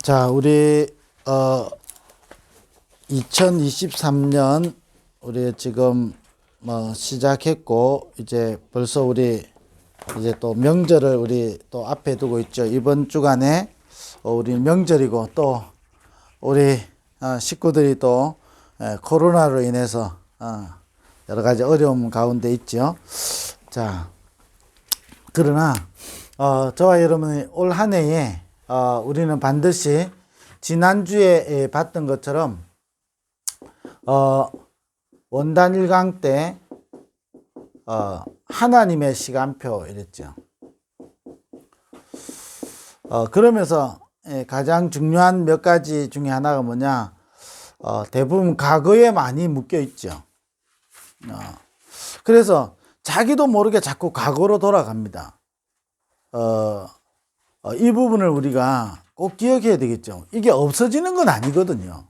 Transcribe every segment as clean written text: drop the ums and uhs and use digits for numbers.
자, 우리 2023년 우리 지금 시작했고 이제 벌써 우리 이제 또 명절을 우리 또 앞에 두고 있죠. 이번 주간에 우리 명절이고 또 우리 식구들이 또 코로나로 인해서 여러 가지 어려움 가운데 있죠. 자, 그러나 저와 여러분이 올 한 해에 우리는 반드시 지난주에 봤던 것처럼 원단 1강 때 하나님의 시간표 이랬죠. 그러면서 가장 중요한 몇 가지 중에 하나가 뭐냐, 대부분 과거에 많이 묶여 있죠. 그래서 자기도 모르게 자꾸 과거로 돌아갑니다. 이 부분을 우리가 꼭 기억해야 되겠죠. 이게 없어지는 건 아니거든요.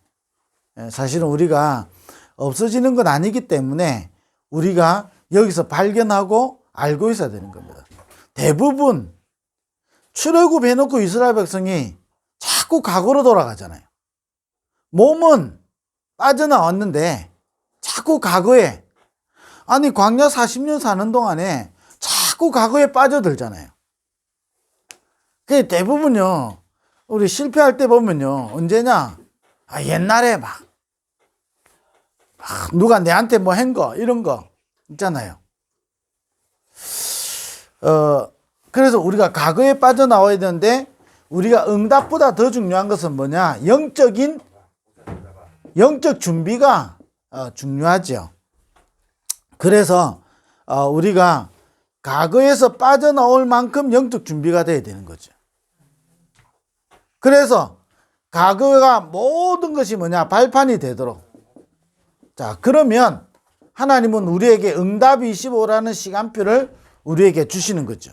사실은 우리가 없어지는 건 아니기 때문에 우리가 여기서 발견하고 알고 있어야 되는 겁니다. 대부분 출애굽해놓고 이스라엘 백성이 자꾸 과거로 돌아가잖아요. 몸은 빠져나왔는데 자꾸 과거에, 아니 광야 40년 사는 동안에 자꾸 과거에 빠져들잖아요. 그 대부분요, 우리 실패할 때 보면요, 언제냐, 옛날에 막 누가 내한테 뭐 한 거, 이런 거 있잖아요. 그래서 우리가 과거에 빠져나와야 되는데, 우리가 응답보다 더 중요한 것은 뭐냐, 영적 준비가 중요하죠. 그래서 우리가 과거에서 빠져나올 만큼 영적 준비가 돼야 되는 거죠. 그래서 과거가 모든 것이 뭐냐, 발판이 되도록. 자, 그러면 하나님은 우리에게 응답 25라는 시간표를 우리에게 주시는 거죠.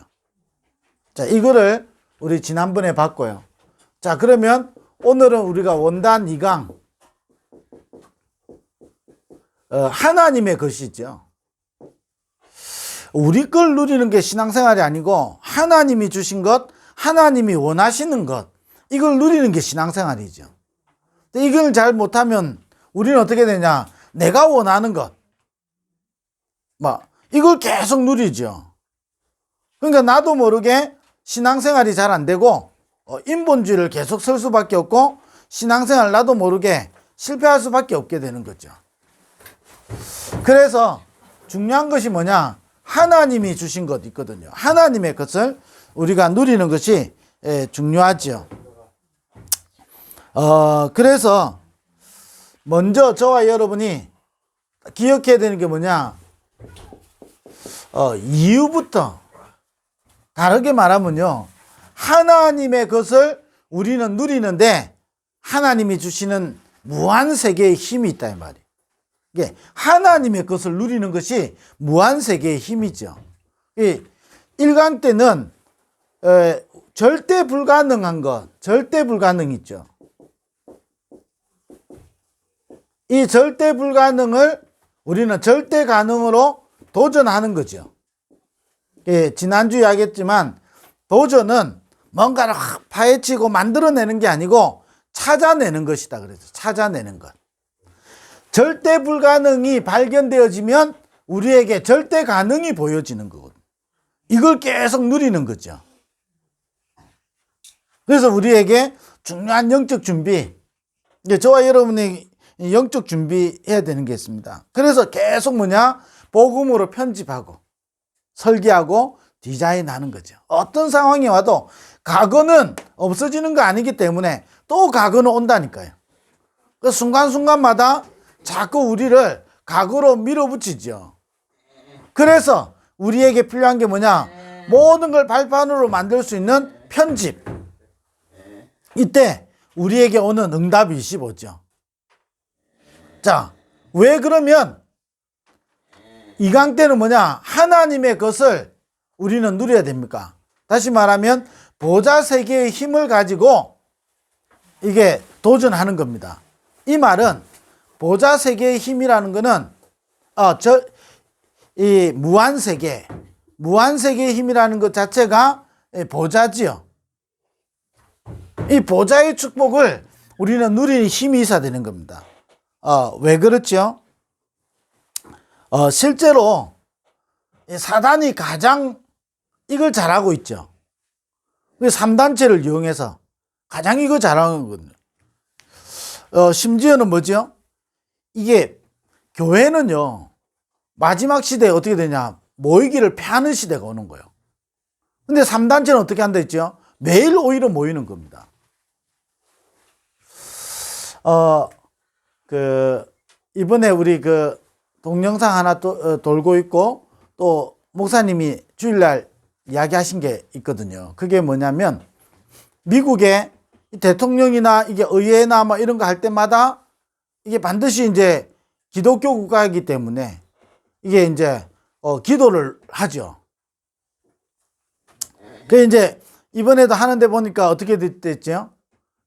자, 이거를 우리 지난번에 봤고요. 자, 그러면 오늘은 우리가 원단 2강 하나님의 것이죠. 우리 걸 누리는 게 신앙생활이 아니고 하나님이 주신 것, 하나님이 원하시는 것, 이걸 누리는 게 신앙생활이죠. 이걸 잘 못하면 우리는 어떻게 되냐, 내가 원하는 것, 이걸 계속 누리죠. 그러니까 나도 모르게 신앙생활이 잘 안 되고 인본주의를 계속 설 수밖에 없고 신앙생활 나도 모르게 실패할 수밖에 없게 되는 거죠. 그래서 중요한 것이 뭐냐, 하나님이 주신 것 있거든요. 하나님의 것을 우리가 누리는 것이 중요하죠. 그래서 먼저 저와 여러분이 기억해야 되는 게 뭐냐, 이유부터 다르게 말하면요, 하나님의 것을 우리는 누리는데 하나님이 주시는 무한세계의 힘이 있다 이 말이에요. 이게 하나님의 것을 누리는 것이 무한세계의 힘이죠. 1강 때는 절대 불가능한 것, 절대 불가능 있죠. 이 절대 불가능을 우리는 절대 가능으로 도전하는 거죠. 지난주에 이야기했지만 도전은 뭔가를 파헤치고 만들어내는 게 아니고 찾아내는 것이다 그래서 찾아내는 것. 절대 불가능이 발견되어지면 우리에게 절대 가능이 보여지는 거거든요. 이걸 계속 누리는 거죠. 그래서 우리에게 중요한 영적 준비, 저와 여러분이 영적 준비해야 되는 게 있습니다. 그래서 계속 뭐냐, 복음으로 편집하고 설계하고 디자인하는 거죠. 어떤 상황이 와도 과거는 없어지는 거 아니기 때문에 또 과거는 온다니까요. 그 순간순간마다 자꾸 우리를 과거로 밀어붙이죠. 그래서 우리에게 필요한 게 뭐냐, 모든 걸 발판으로 만들 수 있는 편집. 이때 우리에게 오는 응답이 25죠. 자, 왜 그러면 2강 때는 뭐냐, 하나님의 것을 우리는 누려야 됩니까? 다시 말하면 보좌 세계의 힘을 가지고 이게 도전하는 겁니다. 이 말은 보좌 세계의 힘이라는 거는 이 무한세계의 힘이라는 것 자체가 보좌지요. 이 보좌의 축복을 우리는 누리는 힘이 있어야 되는 겁니다. 왜 그렇죠? 실제로 사단이 가장 이걸 잘하고 있죠. 3단체를 이용해서 가장 이거 잘하는 거거든요. 심지어는 뭐죠? 이게 교회는요, 마지막 시대에 어떻게 되냐, 모이기를 패하는 시대가 오는 거예요. 근데 3단체는 어떻게 한다 했죠? 매일 오히려 모이는 겁니다. 이번에 우리 동영상 하나 돌고 있고, 또 목사님이 주일날 이야기하신 게 있거든요. 그게 뭐냐면, 미국의 대통령이나 이게 의회나 뭐 이런 거 할 때마다 이게 반드시 이제 기독교 국가이기 때문에 이게 이제 기도를 하죠. 그 이제 이번에도 하는데 보니까 어떻게 됐죠?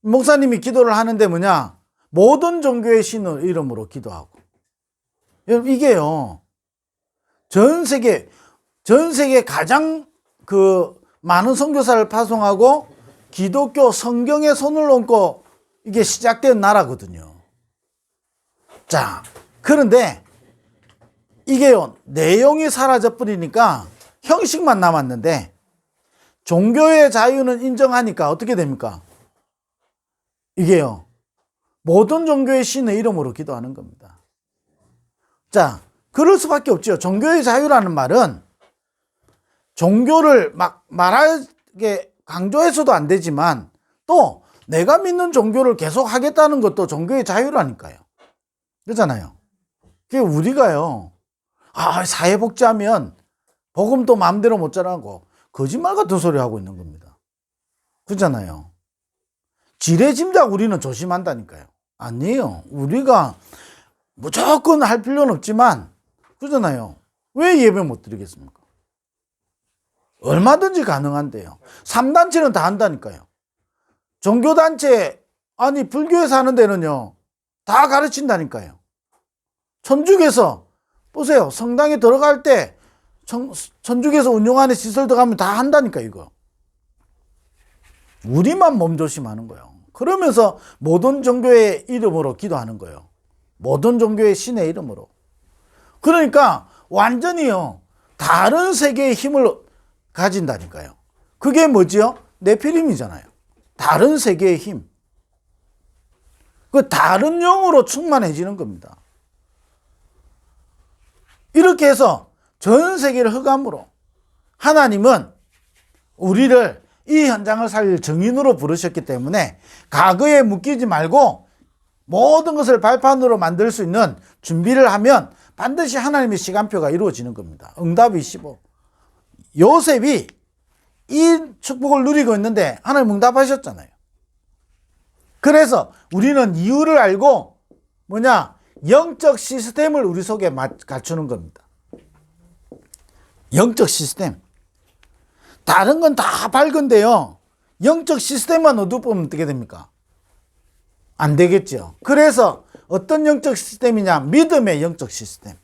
목사님이 기도를 하는데 뭐냐? 모든 종교의 신을 이름으로 기도하고. 여러분, 이게요, 전 세계 가장 많은 선교사를 파송하고 기독교 성경에 손을 얹고 이게 시작된 나라거든요. 자, 그런데 이게요, 내용이 사라져 버리니까 형식만 남았는데, 종교의 자유는 인정하니까 어떻게 됩니까? 이게요, 모든 종교의 신의 이름으로 기도하는 겁니다. 자, 그럴 수밖에 없죠. 종교의 자유라는 말은 종교를 막 말하게 강조해서도 안 되지만, 또 내가 믿는 종교를 계속 하겠다는 것도 종교의 자유라니까요. 그렇잖아요. 그게 우리가요, 사회복지하면 복음도 마음대로 못 전하고 거짓말 같은 소리 하고 있는 겁니다. 그렇잖아요. 지레짐작 우리는 조심한다니까요. 아니에요. 우리가 무조건 할 필요는 없지만, 그렇잖아요. 왜 예배 못 드리겠습니까? 얼마든지 가능한데요. 3단체는 다 한다니까요. 종교단체, 불교에서 하는 데는요, 다 가르친다니까요. 천주교에서, 보세요. 성당에 들어갈 때, 천주교에서 운영하는 시설 들어가면 다 한다니까, 이거. 우리만 몸조심하는 거예요. 그러면서 모든 종교의 이름으로 기도하는 거예요. 모든 종교의 신의 이름으로. 그러니까 완전히요, 다른 세계의 힘을 가진다니까요. 그게 뭐지요? 네피림이잖아요. 다른 세계의 힘. 그 다른 영으로 충만해지는 겁니다. 이렇게 해서 전 세계를 흑암으로, 하나님은 우리를 이 현장을 살릴 증인으로 부르셨기 때문에 과거에 묶이지 말고 모든 것을 발판으로 만들 수 있는 준비를 하면 반드시 하나님의 시간표가 이루어지는 겁니다. 응답이 15. 요셉이 이 축복을 누리고 있는데 하나님 응답하셨잖아요. 그래서 우리는 이유를 알고 영적 시스템을 우리 속에 갖추는 겁니다. 영적 시스템. 다른 건 다 밝은데요, 영적 시스템만 어둡으면 어떻게 됩니까? 안 되겠죠. 그래서 어떤 영적 시스템이냐? 믿음의 영적 시스템.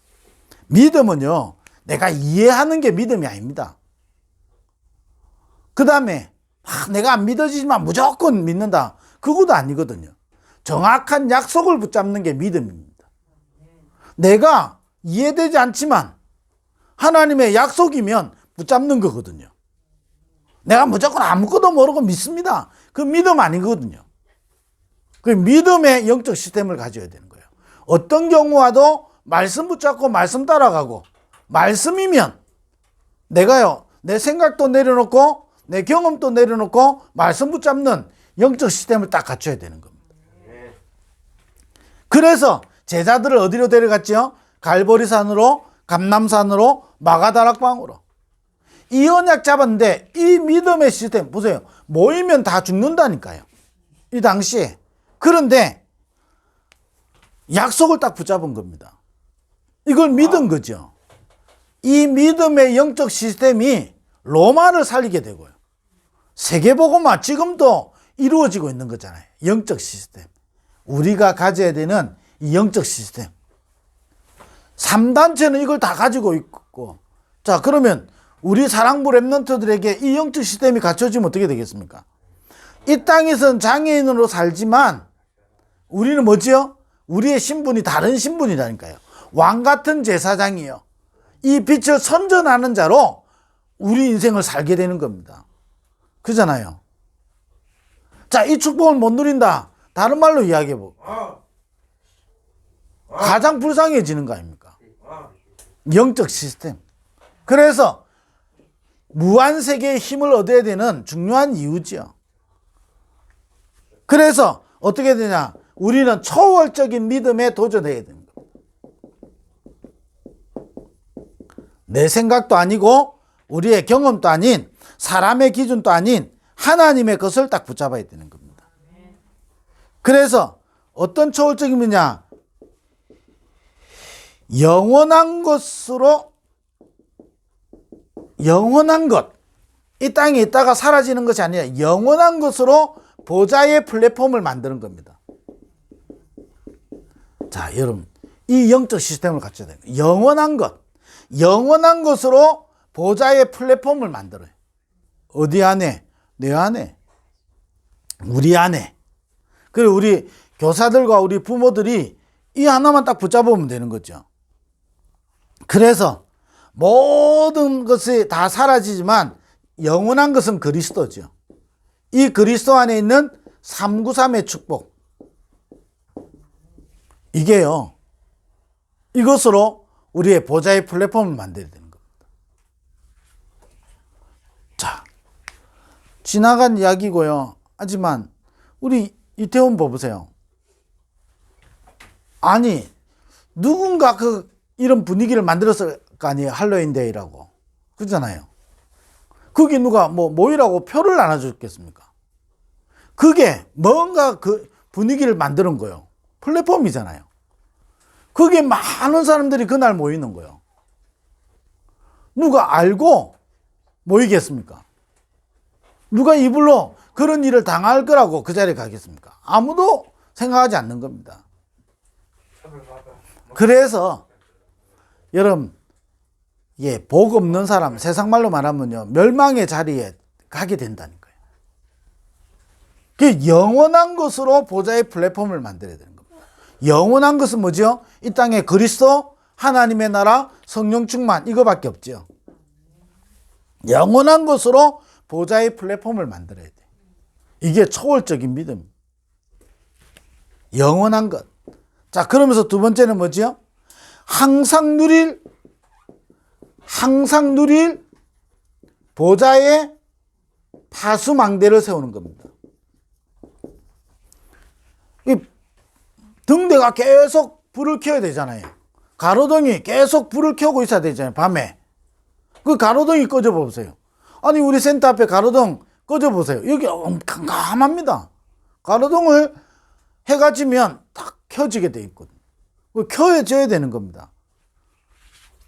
믿음은요, 내가 이해하는 게 믿음이 아닙니다. 그 다음에 내가 안 믿어지지만 무조건 믿는다, 그것도 아니거든요. 정확한 약속을 붙잡는 게 믿음입니다. 내가 이해되지 않지만 하나님의 약속이면 붙잡는 거거든요. 내가 무조건 아무것도 모르고 믿습니다, 그 믿음 아니거든요. 그 믿음의 영적 시스템을 가져야 되는 거예요. 어떤 경우와도 말씀 붙잡고 말씀 따라가고, 말씀이면 내가요, 내 생각도 내려놓고 내 경험도 내려놓고 말씀 붙잡는 영적 시스템을 딱 갖춰야 되는 겁니다. 그래서 제자들을 어디로 데려갔죠? 갈보리산으로, 감람산으로, 마가다락방으로. 이 언약 잡았는데 이 믿음의 시스템 보세요. 모이면 다 죽는다니까요, 이 당시에. 그런데 약속을 딱 붙잡은 겁니다. 이걸 믿은 거죠. 이 믿음의 영적 시스템이 로마를 살리게 되고요, 세계복음화 지금도 이루어지고 있는 거잖아요. 영적 시스템. 우리가 가져야 되는 이 영적 시스템. 3단체는 이걸 다 가지고 있고, 자, 그러면 우리 사랑부 랩런트들에게 이 영적 시스템이 갖춰지면 어떻게 되겠습니까? 이 땅에선 장애인으로 살지만 우리는 뭐지요? 우리의 신분이 다른 신분이라니까요. 왕 같은 제사장이요. 이 빛을 선전하는 자로 우리 인생을 살게 되는 겁니다. 그잖아요. 자, 이 축복을 못 누린다. 다른 말로 이야기해보고. 가장 불쌍해지는 거 아닙니까? 영적 시스템. 그래서 무한세계의 힘을 얻어야 되는 중요한 이유지요. 그래서 어떻게 되냐? 우리는 초월적인 믿음에 도전해야 됩니다. 내 생각도 아니고 우리의 경험도 아닌 사람의 기준도 아닌 하나님의 것을 딱 붙잡아야 되는 겁니다. 그래서 어떤 초월적인 믿냐? 영원한 것으로, 영원한 것, 이 땅에 있다가 사라지는 것이 아니라 영원한 것으로 보좌의 플랫폼을 만드는 겁니다. 자, 여러분, 이 영적 시스템을 갖춰야 돼요. 영원한 것, 영원한 것으로 보좌의 플랫폼을 만들어요. 어디 안에? 내 안에, 우리 안에. 그리고 우리 교사들과 우리 부모들이 이 하나만 딱 붙잡으면 되는 거죠. 그래서 모든 것이 다 사라지지만 영원한 것은 그리스도죠. 이 그리스도 안에 있는 393의 축복. 이게요, 이것으로 우리의 보좌의 플랫폼을 만들어야 되는 겁니다. 자, 지나간 이야기고요. 하지만 우리 이태원 보세요. 아니, 누군가 이런 분위기를 만들었을 거 아니에요. 할로윈데이라고. 그렇잖아요. 그게 누가 모이라고 표를 나눠줬겠습니까? 그게 뭔가 그 분위기를 만드는 거예요. 플랫폼이잖아요. 그게 많은 사람들이 그날 모이는 거예요. 누가 알고 모이겠습니까? 누가 이불로 그런 일을 당할 거라고 그 자리에 가겠습니까? 아무도 생각하지 않는 겁니다. 그래서 여러분, 복 없는 사람, 세상 말로 말하면요, 멸망의 자리에 가게 된다니까요. 그 영원한 것으로 보좌의 플랫폼을 만들어야 되는 겁니다. 영원한 것은 뭐죠? 이 땅에 그리스도, 하나님의 나라, 성령 충만, 이거밖에 없죠. 영원한 것으로 보좌의 플랫폼을 만들어야 돼. 이게 초월적인 믿음. 영원한 것. 자, 그러면서 두 번째는 뭐죠? 항상 누릴 보좌의 파수망대를 세우는 겁니다. 이 등대가 계속 불을 켜야 되잖아요. 가로등이 계속 불을 켜고 있어야 되잖아요. 밤에. 그 가로등이 꺼져 보세요. 아니, 우리 센터 앞에 가로등 꺼져 보세요. 여기 깜깜합니다. 가로등을 해가 지면 딱 켜지게 돼 있거든요. 켜져야 되는 겁니다.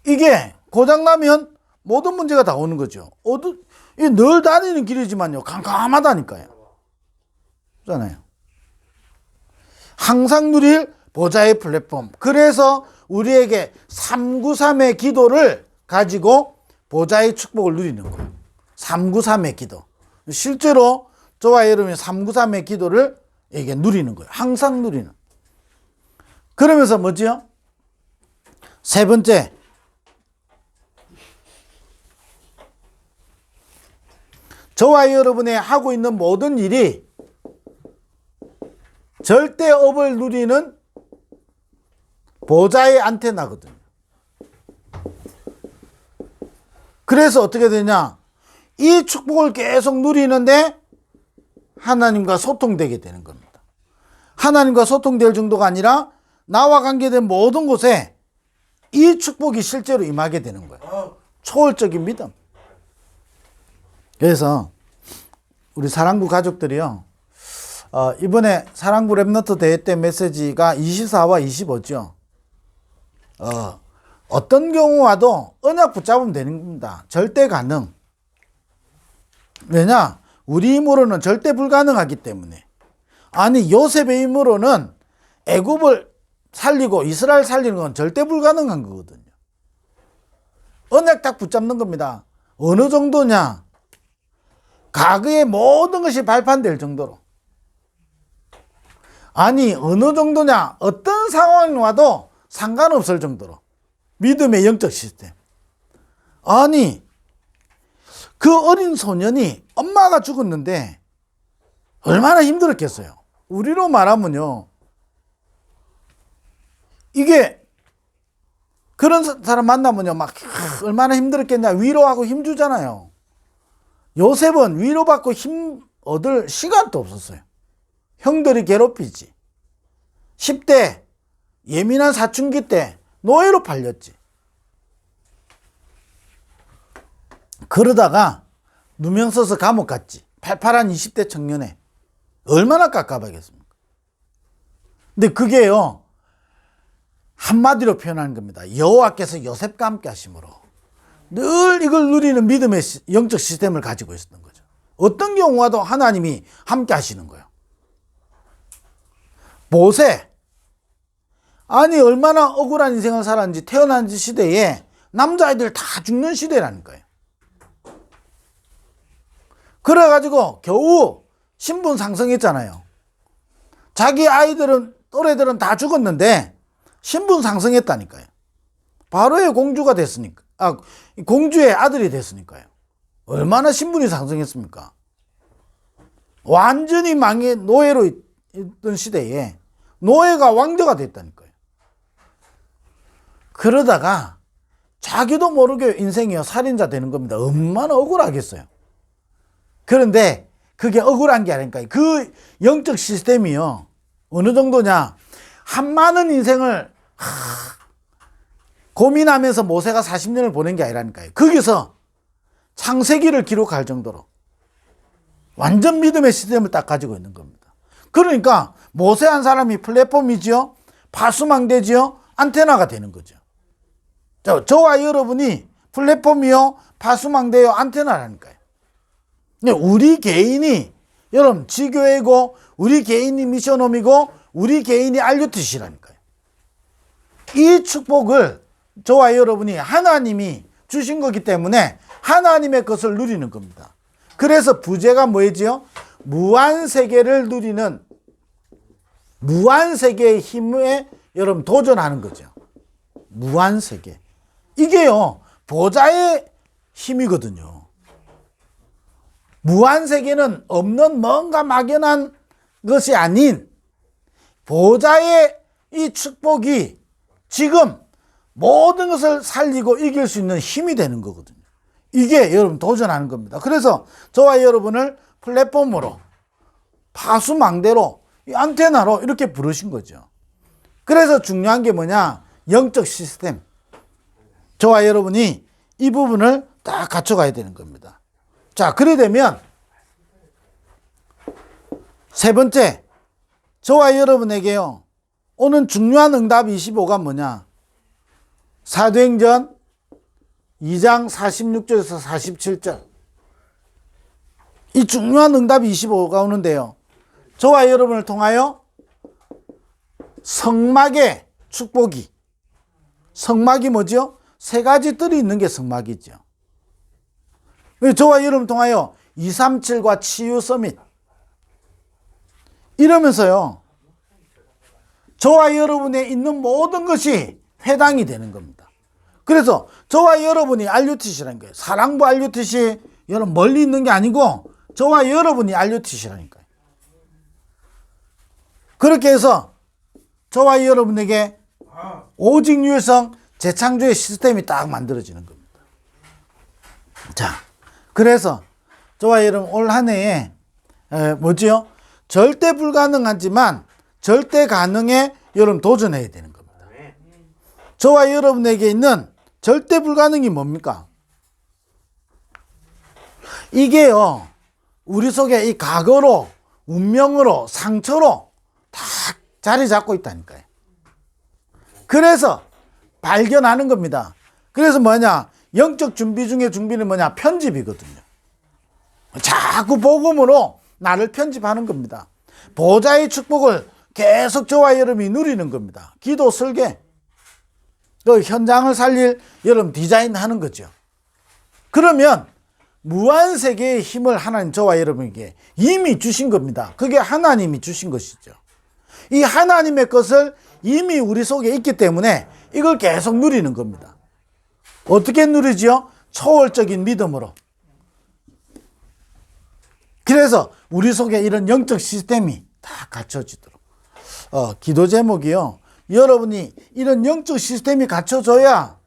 이게 고장나면 모든 문제가 다 오는 거죠. 늘 다니는 길이지만요, 깜깜하다니까요. 그렇잖아요. 항상 누릴 보좌의 플랫폼. 그래서 우리에게 393의 기도를 가지고 보좌의 축복을 누리는 거예요. 393의 기도. 실제로 저와 여러분이 393의 기도를 이게 누리는 거예요. 항상 누리는. 그러면서 뭐지요? 세 번째, 저와 여러분의 하고 있는 모든 일이 절대업을 누리는 보좌의 안테나거든요. 그래서 어떻게 되냐? 이 축복을 계속 누리는데 하나님과 소통되게 되는 겁니다. 하나님과 소통될 정도가 아니라 나와 관계된 모든 곳에 이 축복이 실제로 임하게 되는 거예요. 초월적인 믿음. 그래서 우리 사랑부 가족들이요, 이번에 사랑부 랩너트 대회 때 메시지가 24와 25죠. 어떤 경우와도 언약 붙잡으면 되는 겁니다. 절대 가능. 왜냐? 우리 힘으로는 절대 불가능하기 때문에. 아니, 요셉의 힘으로는 애굽을 살리고 이스라엘 살리는 건 절대 불가능한 거거든요. 언약 딱 붙잡는 겁니다. 어느 정도냐? 과거의 모든 것이 발판될 정도로. 아니, 어느 정도냐? 어떤 상황이 와도 상관없을 정도로. 믿음의 영적 시스템. 아니, 그 어린 소년이 엄마가 죽었는데 얼마나 힘들었겠어요. 우리로 말하면요, 이게 그런 사람 만나면요 막 얼마나 힘들었겠냐, 위로하고 힘주잖아요. 요셉은 위로받고 힘 얻을 시간도 없었어요. 형들이 괴롭히지. 10대 예민한 사춘기 때 노예로 팔렸지. 그러다가 누명 써서 감옥 갔지. 팔팔한 20대 청년에. 얼마나 깝깝하겠습니까? 근데 그게요, 한마디로 표현하는 겁니다. 여호와께서 요셉과 함께 하심으로 늘 이걸 누리는 믿음의 영적 시스템을 가지고 있었던 거죠. 어떤 경우와도 하나님이 함께 하시는 거예요. 모세, 아니 얼마나 억울한 인생을 살았는지. 태어난 시대에 남자아이들 다 죽는 시대라는 거예요. 그래가지고 겨우 신분 상승했잖아요. 자기 아이들은, 또래들은 다 죽었는데 신분 상승했다니까요. 바로의 공주가 됐으니까. 공주의 아들이 됐으니까요. 얼마나 신분이 상승했습니까? 완전히 노예로 있던 시대에 노예가 왕자가 됐다니까요. 그러다가 자기도 모르게 인생이요, 살인자 되는 겁니다. 얼마나 억울하겠어요. 그런데 그게 억울한 게 아니니까 그 영적 시스템이요, 어느 정도냐, 한 많은 인생을 고민하면서 모세가 40년을 보낸 게 아니라니까요. 거기서 창세기를 기록할 정도로 완전 믿음의 시스템을 딱 가지고 있는 겁니다. 그러니까 모세 한 사람이 플랫폼이지요, 파수망대지요, 안테나가 되는 거죠. 저와 여러분이 플랫폼이요, 파수망대요, 안테나라니까요. 우리 개인이, 여러분, 지교회고, 우리 개인이 미션홈이고, 우리 개인이 RUTC라니까요. 이 축복을 저와 여러분이 하나님이 주신 거기 때문에 하나님의 것을 누리는 겁니다. 그래서 부제가 뭐지요? 무한세계를 누리는, 무한세계의 힘에 여러분 도전하는 거죠. 무한세계. 이게요, 보좌의 힘이거든요. 무한세계는 없는 뭔가 막연한 것이 아닌 보좌의 이 축복이 지금 모든 것을 살리고 이길 수 있는 힘이 되는 거거든요. 이게 여러분 도전하는 겁니다. 그래서 저와 여러분을 플랫폼으로, 파수망대로, 안테나로 이렇게 부르신 거죠. 그래서 중요한 게 뭐냐? 영적 시스템. 저와 여러분이 이 부분을 딱 갖춰가야 되는 겁니다. 자, 그래 되면 세 번째, 저와 여러분에게요, 오는 중요한 응답 25가 뭐냐? 사도행전 2장 46절에서 47절. 이 중요한 응답 25가 오는데요, 저와 여러분을 통하여 성막의 축복이, 성막이 뭐죠? 세 가지 뜰이 있는 게 성막이죠. 저와 여러분을 통하여 237과 치유 서밋, 이러면서요, 저와 여러분에 있는 모든 것이 회당이 되는 겁니다. 그래서 저와 여러분이 RUTC라는 거예요. 사랑부 RUTC, 여러분 멀리 있는 게 아니고 저와 여러분이 RUTC라니까요. 그렇게 해서 저와 여러분에게 오직 유일성 재창조의 시스템이 딱 만들어지는 겁니다. 자, 그래서 저와 여러분 올 한 해에 뭐지요? 절대 불가능하지만 절대 가능에 여러분 도전해야 되는 겁니다. 저와 여러분에게 있는 절대 불가능이 뭡니까? 이게요, 우리 속에 이 과거로, 운명으로, 상처로 다 자리 잡고 있다니까요. 그래서 발견하는 겁니다. 그래서 뭐냐? 영적 준비 중에 준비는 뭐냐? 편집이거든요. 자꾸 복음으로 나를 편집하는 겁니다. 보좌의 축복을 계속 저와 여러분이 누리는 겁니다. 기도, 설계, 그 현장을 살릴 여러분 디자인하는 거죠. 그러면 무한 세계의 힘을 하나님 저와 여러분에게 이미 주신 겁니다. 그게 하나님이 주신 것이죠. 이 하나님의 것을 이미 우리 속에 있기 때문에 이걸 계속 누리는 겁니다. 어떻게 누리지요? 초월적인 믿음으로. 그래서 우리 속에 이런 영적 시스템이 다 갖춰지도록. 기도 제목이요. 여러분이 이런 영적 시스템이 갖춰져야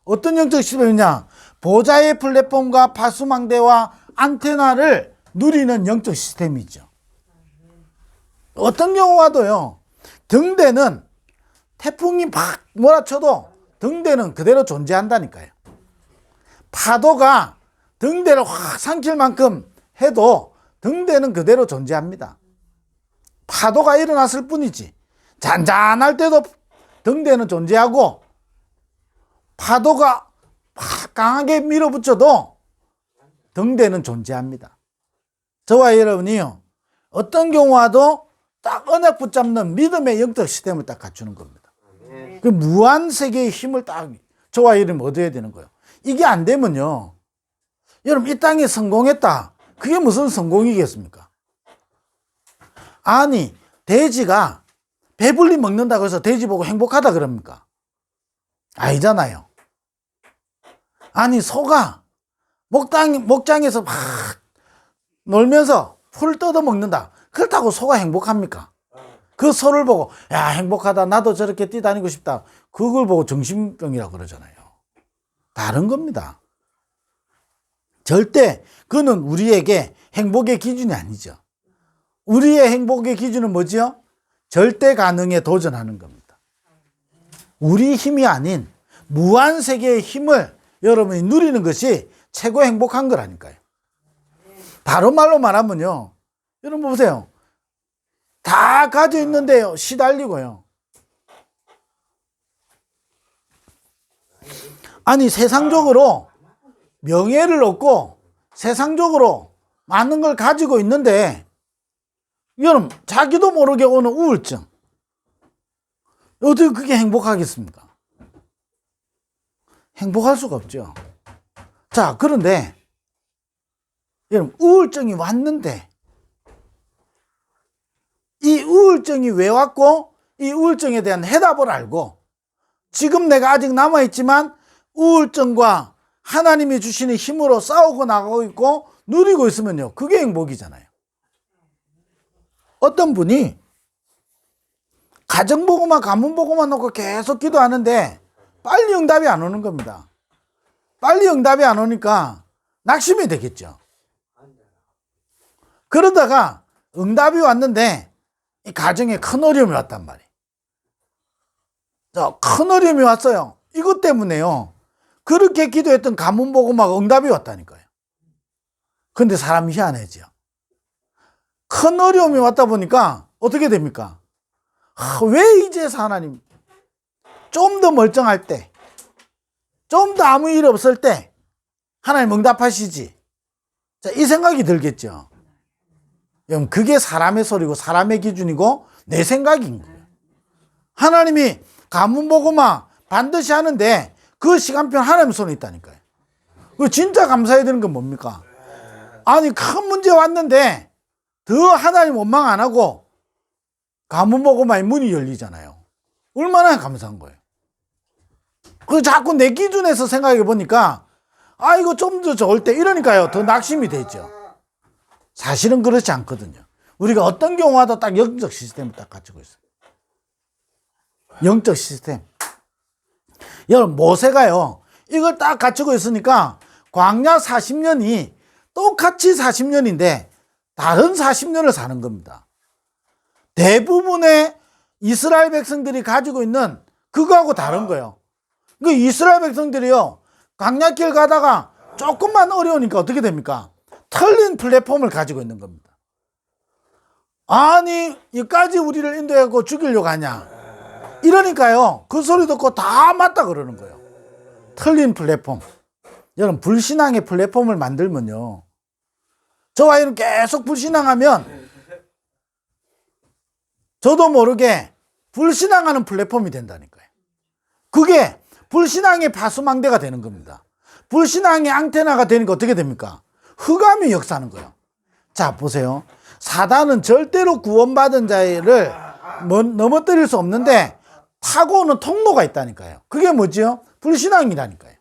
어떤 영적 시스템이냐? 보좌의 플랫폼과 파수망대와 안테나를 누리는 영적 시스템이죠. 어떤 경우와도요. 등대는 태풍이 막 몰아쳐도 등대는 그대로 존재한다니까요. 파도가 등대를 확 삼킬 만큼 해도 등대는 그대로 존재합니다. 파도가 일어났을 뿐이지 잔잔할 때도 등대는 존재하고 파도가 막 강하게 밀어붙여도 등대는 존재합니다. 저와 여러분이요. 어떤 경우와도 딱 언약 붙잡는 믿음의 영적 시스템을 딱 갖추는 겁니다. 그 무한 세계의 힘을 딱 저와 여러분이 얻어야 되는 거예요. 이게 안 되면요. 여러분 이 땅에 성공했다. 그게 무슨 성공이겠습니까? 아니 돼지가 배불리 먹는다고 해서 돼지 보고 행복하다 그럽니까? 아니잖아요. 아니 소가 목장에서 막 놀면서 풀 뜯어 먹는다. 그렇다고 소가 행복합니까? 그 소를 보고 야 행복하다 나도 저렇게 뛰다니고 싶다. 그걸 보고 정신병이라고 그러잖아요. 다른 겁니다. 절대 그는 우리에게 행복의 기준이 아니죠. 우리의 행복의 기준은 뭐지요? 절대 가능에 도전하는 겁니다. 우리 힘이 아닌 무한 세계의 힘을 여러분이 누리는 것이 최고 행복한 거라니까요. 다른 말로 말하면요. 여러분 보세요. 다 가져 있는데요. 시달리고요. 아니 세상적으로 명예를 얻고 세상적으로 많은 걸 가지고 있는데 여러분 자기도 모르게 오는 우울증. 어떻게 그게 행복하겠습니까? 행복할 수가 없죠. 자, 그런데 여러분 우울증이 왔는데 이 우울증이 왜 왔고 이 우울증에 대한 해답을 알고 지금 내가 아직 남아있지만 우울증과 하나님이 주시는 힘으로 싸우고 나가고 있고 누리고 있으면요. 그게 행복이잖아요. 어떤 분이 가정보고만 가문보고만 놓고 계속 기도하는데 빨리 응답이 안 오는 겁니다. 빨리 응답이 안 오니까 낙심이 되겠죠. 그러다가 응답이 왔는데 이 가정에 큰 어려움이 왔단 말이에요. 큰 어려움이 왔어요. 이것 때문에요. 그렇게 기도했던 가문보고마가 응답이 왔다니까요. 근데 사람이 희한해지요. 큰 어려움이 왔다 보니까 어떻게 됩니까? 왜 이제서 하나님 좀 더 멀쩡할 때, 좀 더 아무 일 없을 때 하나님 응답하시지. 자, 이 생각이 들겠죠. 여러분 그게 사람의 소리고 사람의 기준이고 내 생각인 거예요. 하나님이 가문보고마 반드시 하는데 그 시간표 하나님 손에 있다니까요. 그 진짜 감사해야 되는 건 뭡니까? 아니 큰 문제 왔는데 더 하나님 원망 안 하고 가문보고마의 문이 열리잖아요. 얼마나 감사한 거예요. 그 자꾸 내 기준에서 생각해 보니까 아 이거 좀 더 좋을 때 이러니까요. 더 낙심이 되죠. 사실은 그렇지 않거든요. 우리가 어떤 경우와도 딱 영적 시스템을 딱 갖추고 있어요. 영적 시스템. 여러분 모세가요. 이걸 딱 갖추고 있으니까 광야 40년이 똑같이 40년인데 다른 40년을 사는 겁니다. 대부분의 이스라엘 백성들이 가지고 있는 그거하고 다른 거예요. 그 이스라엘 백성들이요. 광야길 가다가 조금만 어려우니까 어떻게 됩니까? 틀린 플랫폼을 가지고 있는 겁니다. 아니 여기까지 우리를 인도해갖고 죽이려고 하냐 이러니까요. 그 소리 듣고 다 맞다 그러는 거예요. 틀린 플랫폼. 여러분 불신앙의 플랫폼을 만들면요. 저와 이는 계속 불신앙하면 저도 모르게 불신앙하는 플랫폼이 된다니까요. 그게 불신앙의 파수망대가 되는 겁니다. 불신앙의 안테나가 되니까 어떻게 됩니까? 흑암이 역사하는 거예요. 자, 보세요. 사단은 절대로 구원받은 자를 넘어뜨릴 수 없는데 타고 오는 통로가 있다니까요. 그게 뭐지요? 불신앙이라니까요.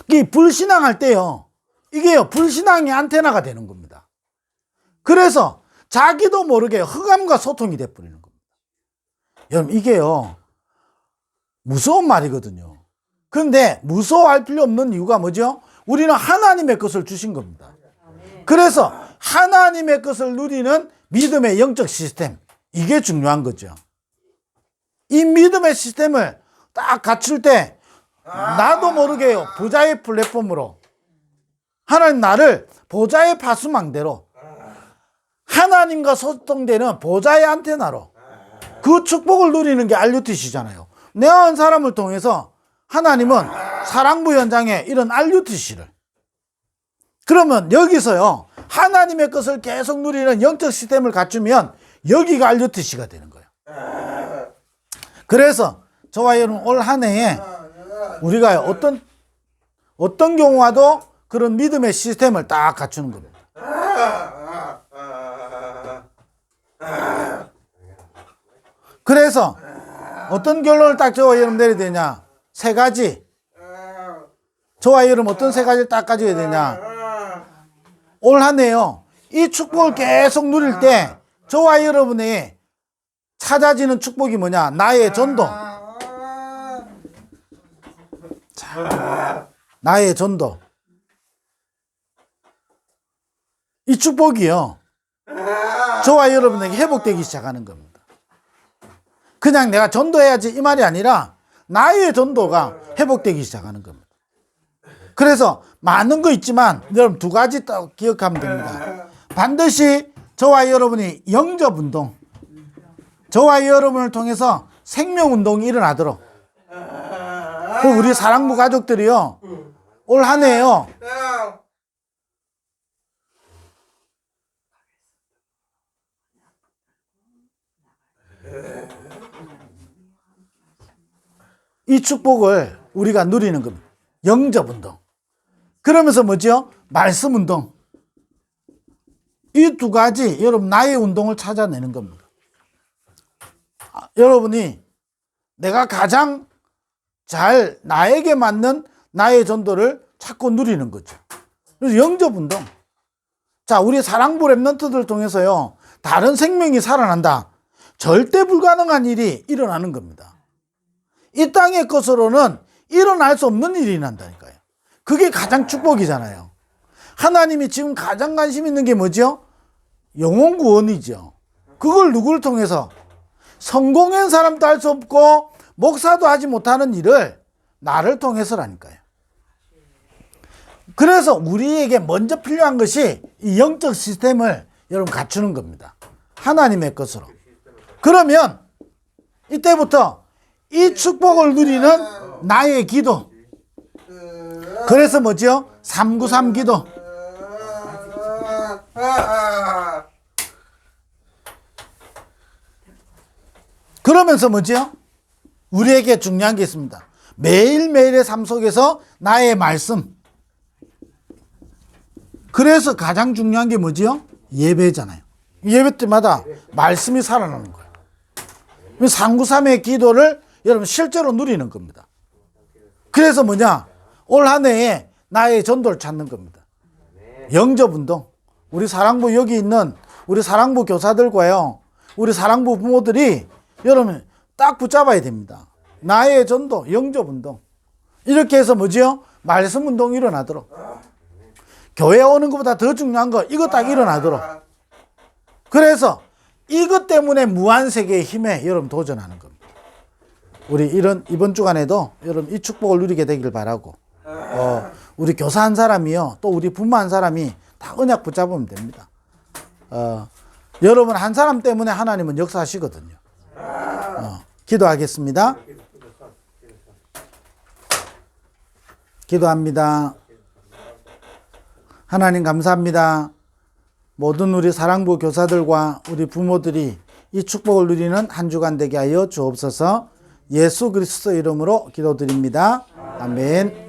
이 불신앙할 때요, 이게요, 불신앙의 안테나가 되는 겁니다. 그래서 자기도 모르게 흑암과 소통이 돼버리는 겁니다. 여러분, 이게요, 무서운 말이거든요. 그런데 무서워할 필요 없는 이유가 뭐죠? 우리는 하나님의 것을 주신 겁니다. 그래서 하나님의 것을 누리는 믿음의 영적 시스템, 이게 중요한 거죠. 이 믿음의 시스템을 딱 갖출 때 나도 모르게요, 보좌의 플랫폼으로 하나님 나를 보좌의 파수망대로 하나님과 소통되는 보좌의 안테나로 그 축복을 누리는 게 RUTC잖아요. 내가 한 사람을 통해서 하나님은 사랑부 현장에 이런 RUTC를, 그러면 여기서요 하나님의 것을 계속 누리는 영적 시스템을 갖추면 여기가 RUTC가 되는 거예요. 그래서 저와 여러분 올 한 해에 우리가 어떤 경우와도 그런 믿음의 시스템을 딱 갖추는 겁니다. 그래서 어떤 결론을 딱 저와 여러분 내려야 되냐? 세 가지. 저와 여러분 어떤 세 가지를 딱 가져야 되냐? 올 한 해요, 이 축복을 계속 누릴 때 저와 여러분이 찾아지는 축복이 뭐냐? 나의 전도. 자, 나의 전도. 이 축복이요, 저와 여러분에게 회복되기 시작하는 겁니다. 그냥 내가 전도해야지 이 말이 아니라 나의 전도가 회복되기 시작하는 겁니다. 그래서 많은 거 있지만 여러분 두 가지 딱 기억하면 됩니다. 반드시 저와 여러분이 영접운동, 저와 여러분을 통해서 생명운동이 일어나도록, 우리 사랑부 가족들이요 올 한 해요 이 축복을 우리가 누리는 겁니다. 영접운동. 그러면서 뭐죠? 말씀운동. 이 두 가지 여러분 나의 운동을 찾아내는 겁니다. 여러분이 내가 가장 잘 나에게 맞는 나의 전도를 찾고 누리는 거죠. 그래서 영접운동. 자, 우리 사랑부 랩런트들을 통해서요 다른 생명이 살아난다. 절대 불가능한 일이 일어나는 겁니다. 이 땅의 것으로는 일어날 수 없는 일이 난다니까요. 그게 가장 축복이잖아요. 하나님이 지금 가장 관심 있는 게 뭐죠? 영혼 구원이죠. 그걸 누구를 통해서? 성공한 사람도 할 수 없고 목사도 하지 못하는 일을 나를 통해서라니까요. 그래서 우리에게 먼저 필요한 것이 이 영적 시스템을 여러분 갖추는 겁니다. 하나님의 것으로. 그러면 이때부터 이 축복을 누리는 나의 기도. 그래서 뭐죠? 393 기도. 그러면서 뭐죠? 우리에게 중요한 게 있습니다. 매일매일의 삶 속에서 나의 말씀. 그래서 가장 중요한 게 뭐지요? 예배잖아요. 예배 때마다 말씀이 살아나는 거예요. 393의 기도를 여러분 실제로 누리는 겁니다. 그래서 뭐냐? 올 한 해에 나의 전도를 찾는 겁니다. 영접운동. 우리 사랑부 여기 있는 우리 사랑부 교사들과요, 우리 사랑부 부모들이 여러분 딱 붙잡아야 됩니다. 나의 전도, 영접운동. 이렇게 해서 뭐지요? 말씀운동이 일어나도록. 교회 오는 것보다 더 중요한 거 이거 딱 일어나도록. 그래서 이것 때문에 무한세계의 힘에 여러분 도전하는 겁니다. 우리 이번 주간에도 여러분 이 축복을 누리게 되길 바라고, 우리 교사 한 사람이요, 또 우리 부모 한 사람이 다 언약 붙잡으면 됩니다. 여러분 한 사람 때문에 하나님은 역사하시거든요. 기도하겠습니다. 기도합니다. 하나님 감사합니다. 모든 우리 사랑부 교사들과 우리 부모들이 이 축복을 누리는 한 주간 되게 하여 주옵소서. 예수 그리스도 이름으로 기도드립니다. 아멘.